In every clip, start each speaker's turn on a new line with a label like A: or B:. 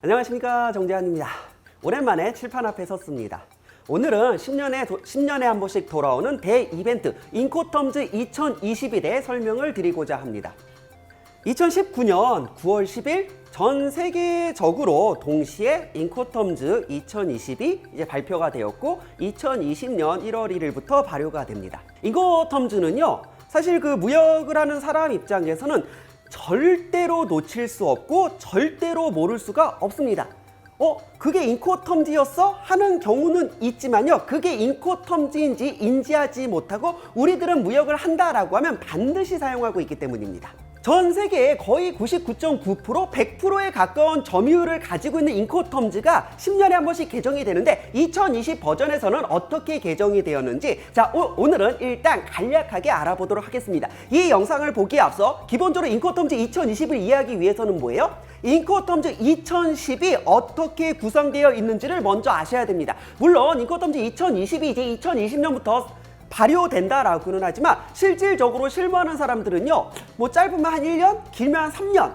A: 안녕하십니까, 정재환입니다. 오랜만에 칠판 앞에 섰습니다. 오늘은 10년에 한 번씩 돌아오는 대이벤트 인코텀즈 2020에 대해 설명을 드리고자 합니다. 2019년 9월 10일 전 세계적으로 동시에 인코텀즈 2020이 이제 발표가 되었고 2020년 1월 1일부터 발효가 됩니다. 인코텀즈는요, 사실 그 무역을 하는 사람 입장에서는 절대로 놓칠 수 없고 절대로 모를 수가 없습니다. 그게 인코텀즈였어? 하는 경우는 있지만요, 그게 인코텀즈인지 인지하지 못하고 우리들은 무역을 한다라고 하면 반드시 사용하고 있기 때문입니다. 전 세계의 거의 99.9%, 100%에 가까운 점유율을 가지고 있는 인코텀즈가 10년에 한 번씩 개정이 되는데 2020 버전에서는 어떻게 개정이 되었는지 오늘은 일단 간략하게 알아보도록 하겠습니다. 이 영상을 보기에 앞서 기본적으로 인코텀즈 2020을 이해하기 위해서는 뭐예요? 인코텀즈 2010이 어떻게 구성되어 있는지를 먼저 아셔야 됩니다. 물론 인코텀즈 2020이 이제 2020년부터 발효된다라고는 하지만 실질적으로 실무하는 사람들은요, 뭐 짧으면 한 1년, 길면 한 3년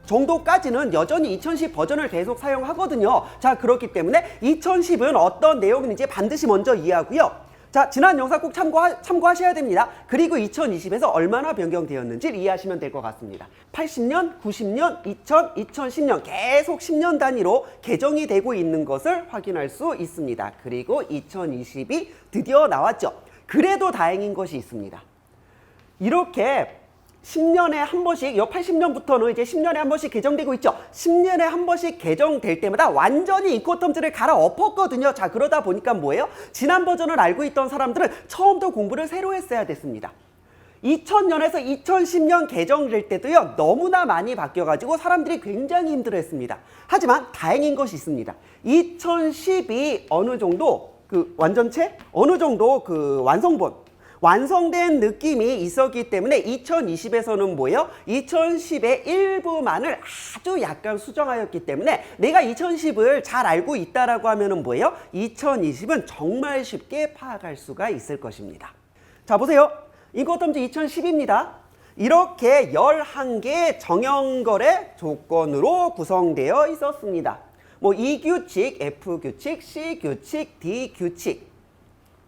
A: 정도까지는 여전히 2010 버전을 계속 사용하거든요. 자, 그렇기 때문에 2010은 어떤 내용인지 반드시 먼저 이해하고요. 자, 지난 영상 꼭 참고하셔야 됩니다. 그리고 2020에서 얼마나 변경되었는지를 이해하시면 될 것 같습니다. 80년, 90년, 2000, 2010년 계속 10년 단위로 개정이 되고 있는 것을 확인할 수 있습니다. 그리고 2020이 드디어 나왔죠. 그래도 다행인 것이 있습니다. 이렇게 10년에 한 번씩, 80년부터는 이제 10년에 한 번씩 개정되고 있죠. 10년에 한 번씩 개정될 때마다 완전히 인코텀즈를 갈아엎었거든요. 자, 그러다 보니까 뭐예요? 지난 버전을 알고 있던 사람들은 처음부터 공부를 새로 했어야 됐습니다. 2000년에서 2010년 개정될 때도요, 너무나 많이 바뀌어가지고 사람들이 굉장히 힘들어했습니다. 하지만 다행인 것이 있습니다. 2010이 어느 정도 완전체? 어느 정도 완성된 느낌이 있었기 때문에 2020에서는 뭐예요? 2010의 일부만을 아주 약간 수정하였기 때문에 내가 2010을 잘 알고 있다라고 하면은 뭐예요? 2020은 정말 쉽게 파악할 수가 있을 것입니다. 자, 보세요. 인코텀즈 2010입니다. 이렇게 11개의 정형거래 조건으로 구성되어 있었습니다. 뭐 E 규칙, F 규칙, C 규칙, D 규칙.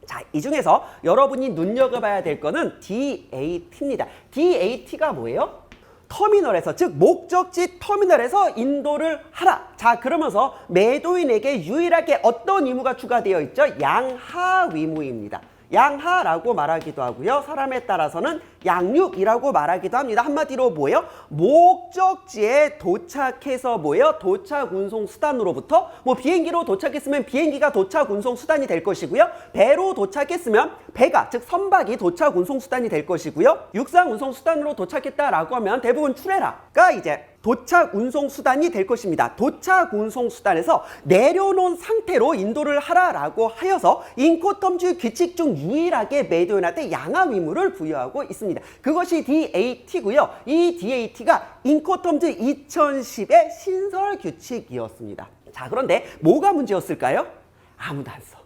A: 자, 이 중에서 여러분이 눈여겨봐야 될 거는 DAT입니다. DAT가 뭐예요? 터미널에서, 즉 목적지 터미널에서 인도를 하라. 자, 그러면서 매도인에게 유일하게 어떤 의무가 추가되어 있죠? 양하 의무입니다. 양하라고 말하기도 하고요. 사람에 따라서는 양육이라고 말하기도 합니다. 한마디로 뭐예요? 목적지에 도착해서 뭐예요? 도착 운송 수단으로부터 뭐 비행기로 도착했으면 비행기가 도착 운송 수단이 될 것이고요. 배로 도착했으면 배가, 즉 선박이 도착 운송 수단이 될 것이고요. 육상 운송 수단으로 도착했다라고 하면 대부분 추레라가 이제 도착 운송 수단이 될 것입니다. 도착 운송 수단에서 내려놓은 상태로 인도를 하라라고 하여서 인코텀즈 규칙 중 유일하게 매도인한테 양하 의무를 부여하고 있습니다. 그것이 DAT고요. 이 DAT가 인코텀즈 2010의 신설 규칙이었습니다. 자, 그런데 뭐가 문제였을까요? 아무도 안 써.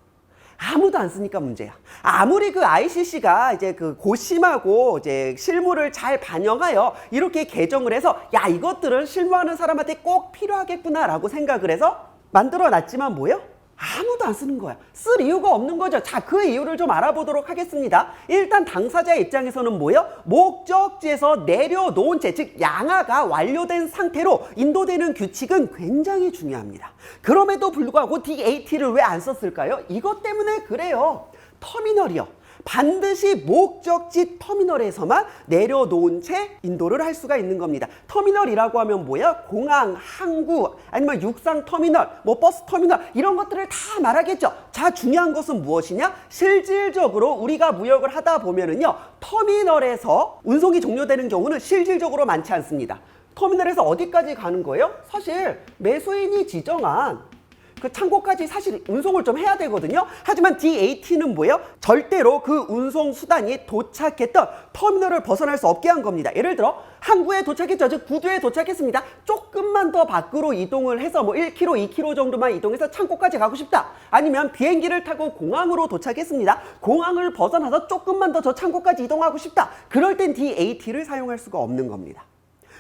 A: 아무도 안 쓰니까 문제야. 아무리 그 ICC가 이제 그 고심하고 이제 실무를 잘 반영하여 이렇게 개정을 해서 야, 이것들은 실무하는 사람한테 꼭 필요하겠구나라고 생각을 해서 만들어 놨지만 뭐예요? 아무도 안 쓰는 거야. 쓸 이유가 없는 거죠. 자, 그 이유를 좀 알아보도록 하겠습니다. 일단 당사자 입장에서는 뭐예요? 목적지에서 내려놓은 채, 즉 양하가 완료된 상태로 인도되는 규칙은 굉장히 중요합니다. 그럼에도 불구하고 DAT를 왜 안 썼을까요? 이것 때문에 그래요. 터미널이요. 반드시 목적지 터미널에서만 내려놓은 채 인도를 할 수가 있는 겁니다. 터미널이라고 하면 뭐야? 공항, 항구, 아니면 육상 터미널, 뭐 버스 터미널 이런 것들을 다 말하겠죠. 자, 중요한 것은 무엇이냐? 실질적으로 우리가 무역을 하다 보면은요, 터미널에서 운송이 종료되는 경우는 실질적으로 많지 않습니다. 터미널에서 어디까지 가는 거예요? 사실 매수인이 지정한 그 창고까지 사실 운송을 좀 해야 되거든요. 하지만 DAT는 뭐예요? 절대로 그 운송 수단이 도착했던 터미널을 벗어날 수 없게 한 겁니다. 예를 들어 항구에 도착했죠. 즉 구두에 도착했습니다. 조금만 더 밖으로 이동을 해서 뭐 1km, 2km 정도만 이동해서 창고까지 가고 싶다. 아니면 비행기를 타고 공항으로 도착했습니다. 공항을 벗어나서 조금만 더 저 창고까지 이동하고 싶다. 그럴 땐 DAT를 사용할 수가 없는 겁니다.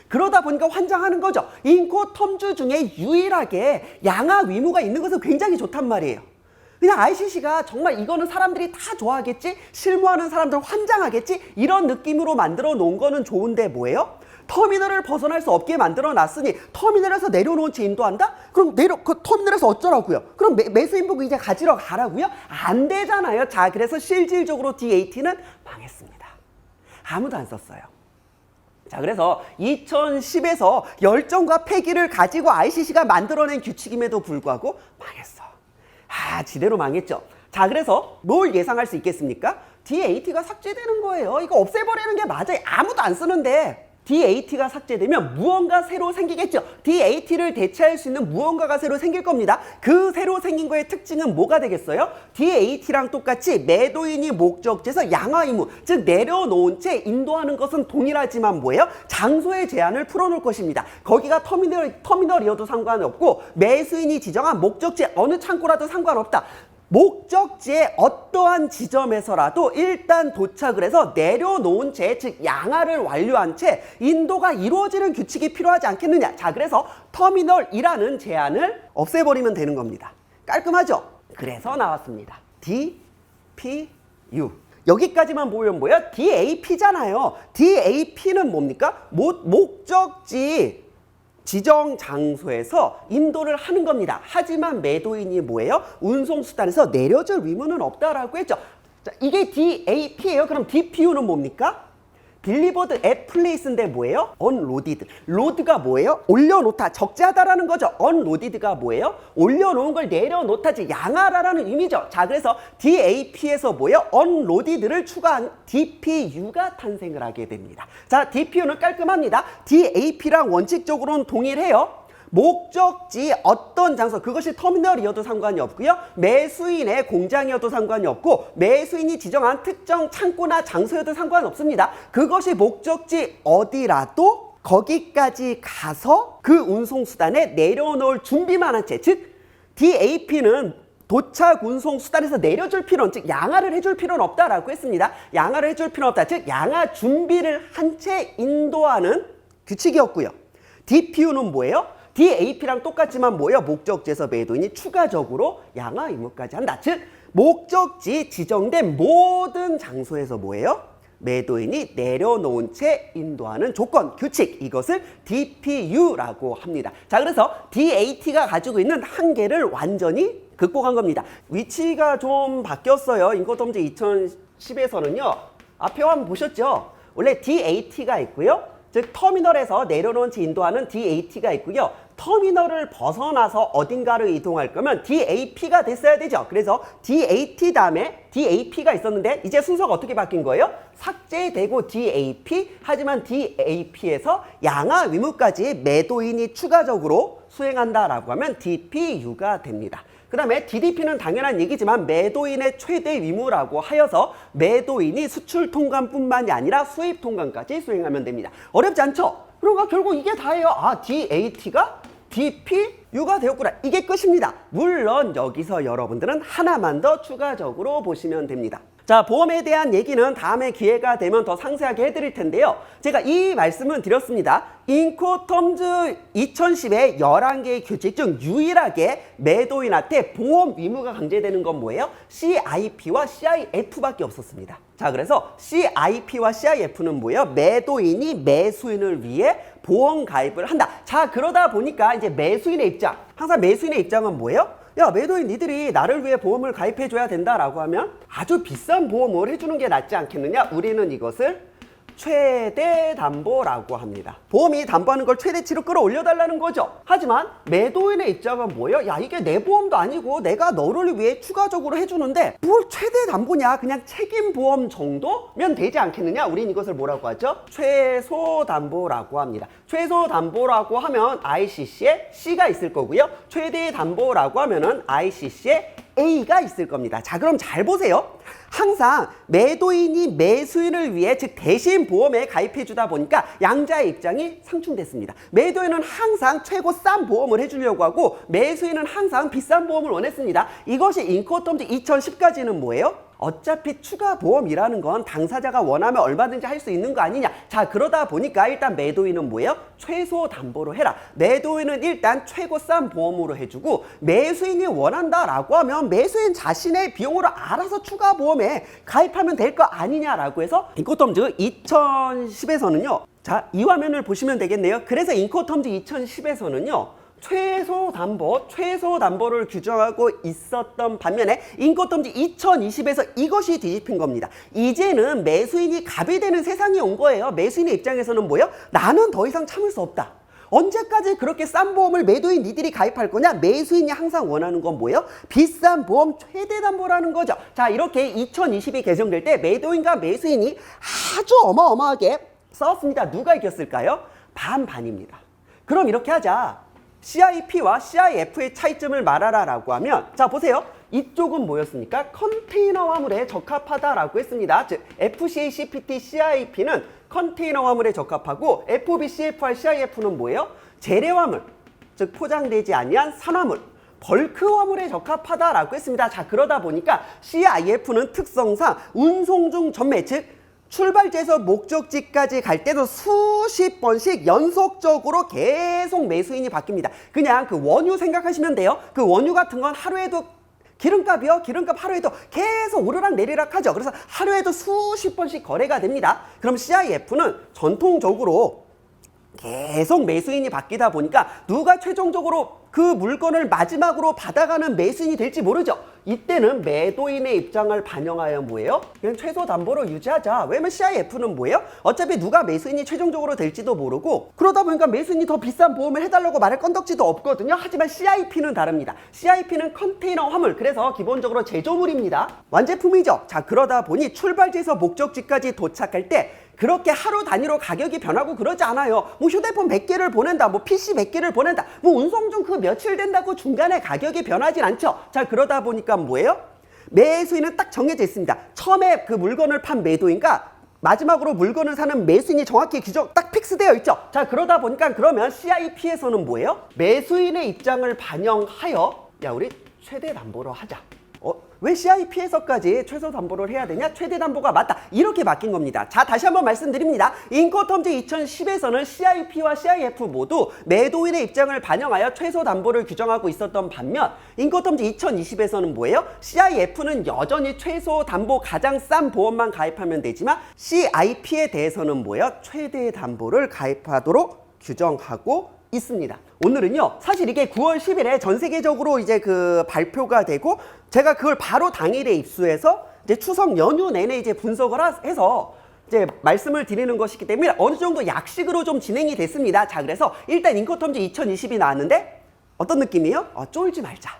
A: 그러다 보니까 환장하는 거죠. 인코텀즈 중에 유일하게 양하 위무가 있는 것은 굉장히 좋단 말이에요. 그냥 ICC가 정말 이거는 사람들이 다 좋아하겠지? 실무하는 사람들 환장하겠지? 이런 느낌으로 만들어 놓은 거는 좋은데 뭐예요? 터미널을 벗어날 수 없게 만들어 놨으니 터미널에서 내려놓은 채 인도한다? 그럼 그 터미널에서 어쩌라고요? 그럼 매수인복 이제 가지러 가라고요? 안 되잖아요. 자, 그래서 실질적으로 DAT는 망했습니다. 아무도 안 썼어요. 자, 그래서 2010에서 열정과 패기를 가지고 ICC가 만들어낸 규칙임에도 불구하고 망했어. 지대로 망했죠. 자, 그래서 뭘 예상할 수 있겠습니까? DAT가 삭제되는 거예요. 이거 없애버리는 게 맞아요. 아무도 안 쓰는데. DAT가 삭제되면 무언가 새로 생기겠죠. DAT를 대체할 수 있는 무언가가 새로 생길 겁니다. 그 새로 생긴 거의 특징은 뭐가 되겠어요? DAT랑 똑같이 매도인이 목적지에서 양하 의무, 즉 내려놓은 채 인도하는 것은 동일하지만 뭐예요? 장소의 제한을 풀어놓을 것입니다. 거기가 터미널이어도 상관없고 매수인이 지정한 목적지 어느 창고라도 상관없다. 목적지의 어떠한 지점에서라도 일단 도착을 해서 내려놓은 채, 즉 양하를 완료한 채 인도가 이루어지는 규칙이 필요하지 않겠느냐. 자, 그래서 터미널이라는 제한을 없애버리면 되는 겁니다. 깔끔하죠? 그래서 나왔습니다. DPU. 여기까지만 보면 뭐예요? DAP잖아요. DAP는 뭡니까? 목적지 지정 장소에서 인도를 하는 겁니다. 하지만 매도인이 뭐예요? 운송수단에서 내려줄 의무는 없다라고 했죠. 자, 이게 DAP예요. 그럼 DPU는 뭡니까? 딜리버드 앳 플레이스인데 뭐예요? 언로디드. 로드가 뭐예요? 올려놓다, 적재하다라는 거죠. 언로디드가 뭐예요? 올려놓은 걸 내려놓다지 양하라라는 의미죠. 자, 그래서 DAP에서 뭐예요? 언로디드를 추가한 DPU가 탄생을 하게 됩니다. 자, DPU는 깔끔합니다. DAP랑 원칙적으로는 동일해요. 목적지 어떤 장소, 그것이 터미널이어도 상관이 없고요. 매수인의 공장이어도 상관이 없고 매수인이 지정한 특정 창고나 장소여도 상관없습니다. 그것이 목적지 어디라도 거기까지 가서 그 운송수단에 내려놓을 준비만 한 채, 즉 DAP는 도착 운송수단에서 내려줄 필요는, 즉 양하를 해줄 필요는 없다라고 했습니다. 양하를 해줄 필요는 없다, 즉 양하 준비를 한 채 인도하는 규칙이었고요. DPU는 뭐예요? DAP랑 똑같지만 뭐예요? 목적지에서 매도인이 추가적으로 양하 의무까지 한다. 즉 목적지 지정된 모든 장소에서 뭐예요? 매도인이 내려놓은 채 인도하는 조건, 규칙, 이것을 DPU라고 합니다. 자, 그래서 DAT가 가지고 있는 한계를 완전히 극복한 겁니다. 위치가 좀 바뀌었어요. 인코텀즈 2010에서는요. 앞에 한번 보셨죠? 원래 DAT가 있고요. 즉 터미널에서 내려놓은 채 인도하는 DAT가 있고요. 터미널을 벗어나서 어딘가를 이동할 거면 DAP가 됐어야 되죠. 그래서 DAT 다음에 DAP가 있었는데 이제 순서가 어떻게 바뀐 거예요? 삭제되고 DAP, 하지만 DAP에서 양하 의무까지 매도인이 추가적으로 수행한다라고 하면 DPU가 됩니다. 그 다음에 DDP는 당연한 얘기지만 매도인의 최대 의무라고 하여서 매도인이 수출 통관뿐만이 아니라 수입 통관까지 수행하면 됩니다. 어렵지 않죠? 그러니까 결국 이게 다예요. DAT가 DPU가 되었구나. 이게 끝입니다. 물론 여기서 여러분들은 하나만 더 추가적으로 보시면 됩니다. 자, 보험에 대한 얘기는 다음에 기회가 되면 더 상세하게 해드릴 텐데요. 제가 이 말씀은 드렸습니다. 인코텀즈 2010의 11개의 규칙 중 유일하게 매도인한테 보험 의무가 강제되는 건 뭐예요? CIP와 CIF밖에 없었습니다. 자, 그래서 CIP와 CIF는 뭐예요? 매도인이 매수인을 위해 보험 가입을 한다. 자, 그러다 보니까 이제 매수인의 입장, 항상 매수인의 입장은 뭐예요? 야, 매도인 니들이 나를 위해 보험을 가입해줘야 된다라고 하면 아주 비싼 보험을 해주는 게 낫지 않겠느냐? 우리는 이것을 최대 담보라고 합니다. 보험이 담보하는 걸 최대치로 끌어올려달라는 거죠. 하지만 매도인의 입장은 뭐예요? 야, 이게 내 보험도 아니고 내가 너를 위해 추가적으로 해주는데 뭘 최대 담보냐? 그냥 책임보험 정도면 되지 않겠느냐? 우린 이것을 뭐라고 하죠? 최소 담보라고 합니다. 최소 담보라고 하면 ICC에 C가 있을 거고요. 최대 담보라고 하면은 ICC에 A가 있을 겁니다. 자, 그럼 잘 보세요. 항상 매도인이 매수인을 위해 즉 대신 보험에 가입해 주다 보니까 양자의 입장이 상충됐습니다. 매도인은 항상 최고 싼 보험을 해주려고 하고 매수인은 항상 비싼 보험을 원했습니다. 이것이 인코텀즈 2010까지는 뭐예요? 어차피 추가 보험이라는 건 당사자가 원하면 얼마든지 할 수 있는 거 아니냐. 자, 그러다 보니까 일단 매도인은 뭐예요? 최소 담보로 해라. 매도인은 일단 최고 싼 보험으로 해주고 매수인이 원한다라고 하면 매수인 자신의 비용으로 알아서 추가 보험에 가입하면 될 거 아니냐라고 해서 인코텀즈 2010에서는요. 자, 이 화면을 보시면 되겠네요. 그래서 인코텀즈 2010에서는요. 최소 담보를 규정하고 있었던 반면에 인코텀즈 2020에서 이것이 뒤집힌 겁니다. 이제는 매수인이 갑이 되는 세상이 온 거예요. 매수인의 입장에서는 뭐예요? 나는 더 이상 참을 수 없다. 언제까지 그렇게 싼 보험을 매도인 니들이 가입할 거냐? 매수인이 항상 원하는 건 뭐예요? 비싼 보험 최대 담보라는 거죠. 자, 이렇게 2020이 개정될 때 매도인과 매수인이 아주 어마어마하게 싸웠습니다. 누가 이겼을까요? 반반입니다. 그럼 이렇게 하자. CIP와 CIF의 차이점을 말하라라고 하면 자 보세요. 이쪽은 뭐였습니까? 컨테이너 화물에 적합하다라고 했습니다. 즉 FCA, CPT, CIP는 컨테이너 화물에 적합하고 FOB, CFR, CIF는 뭐예요? 재래 화물, 즉 포장되지 아니한 산화물, 벌크 화물에 적합하다라고 했습니다. 자 그러다 보니까 CIF는 특성상 운송 중 전매, 즉 출발지에서 목적지까지 갈 때도 수십 번씩 연속적으로 계속 매수인이 바뀝니다. 그냥 그 원유 생각하시면 돼요. 그 원유 같은 건 하루에도 기름값이요. 기름값 하루에도 계속 오르락 내리락 하죠. 그래서 하루에도 수십 번씩 거래가 됩니다. 그럼 CIF는 전통적으로 계속 매수인이 바뀌다 보니까 누가 최종적으로 그 물건을 마지막으로 받아가는 매수인이 될지 모르죠. 이때는 매도인의 입장을 반영하여 뭐예요? 그냥 최소 담보로 유지하자. 왜냐면 CIF는 뭐예요? 어차피 누가 매수인이 최종적으로 될지도 모르고 그러다 보니까 매수인이 더 비싼 보험을 해달라고 말할 건덕지도 없거든요. 하지만 CIP는 다릅니다. CIP는 컨테이너 화물, 그래서 기본적으로 제조물입니다. 완제품이죠. 자 그러다 보니 출발지에서 목적지까지 도착할 때 그렇게 하루 단위로 가격이 변하고 그러지 않아요. 뭐 휴대폰 100개를 보낸다, 뭐 PC 100개를 보낸다, 뭐 운송 중 그 며칠 된다고 중간에 가격이 변하진 않죠. 자 그러다 보니까 뭐예요? 매수인은 딱 정해져 있습니다. 처음에 그 물건을 판 매도인과 마지막으로 물건을 사는 매수인이 정확히 규정 딱 픽스되어 있죠. 자 그러다 보니까 그러면 CIP에서는 뭐예요? 매수인의 입장을 반영하여 야 우리 최대 담보로 하자. 왜 CIP에서까지 최소 담보를 해야 되냐? 최대 담보가 맞다. 이렇게 바뀐 겁니다. 자, 다시 한번 말씀드립니다. 인코텀즈 2010에서는 CIP와 CIF 모두 매도인의 입장을 반영하여 최소 담보를 규정하고 있었던 반면 인코텀즈 2020에서는 뭐예요? CIF는 여전히 최소 담보 가장 싼 보험만 가입하면 되지만 CIP에 대해서는 뭐예요? 최대 담보를 가입하도록 규정하고 있습니다. 오늘은요 사실 이게 9월 10일에 전 세계적으로 이제 그 발표가 되고 제가 그걸 바로 당일에 입수해서 이제 추석 연휴 내내 이제 분석을 해서 이제 말씀을 드리는 것이기 때문에 어느 정도 약식으로 좀 진행이 됐습니다. 자 그래서 일단 인코텀즈 2020이 나왔는데 어떤 느낌이에요? 쫄지 말자.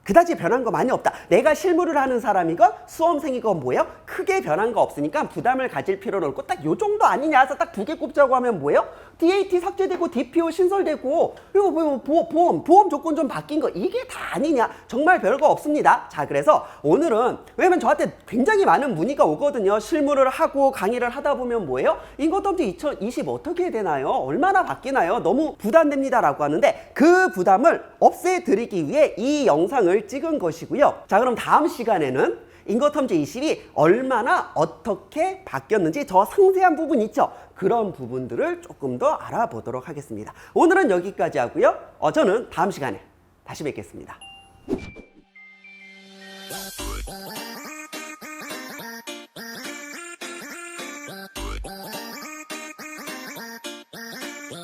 A: 그다지 변한 거 많이 없다. 내가 실무를 하는 사람이건 수험생이건 뭐예요? 크게 변한 거 없으니까 부담을 가질 필요는 없고 딱 요 정도 아니냐 해서 딱 두 개 꼽자고 하면 뭐예요? DAT 삭제되고 DPO 신설되고 그리고 뭐 보험 조건 좀 바뀐 거 이게 다 아니냐? 정말 별거 없습니다. 자 그래서 오늘은 왜냐면 저한테 굉장히 많은 문의가 오거든요. 실무를 하고 강의를 하다 보면 뭐예요? 인코텀즈 2020 어떻게 되나요? 얼마나 바뀌나요? 너무 부담됩니다 라고 하는데 그 부담을 없애드리기 위해 이 영상을 찍은 것이고요. 자 그럼 다음 시간에는 인코텀즈 20이 얼마나 어떻게 바뀌었는지 더 상세한 부분 있죠. 그런 부분들을 조금 더 알아보도록 하겠습니다. 오늘은 여기까지 하고요. 저는 다음 시간에 다시 뵙겠습니다.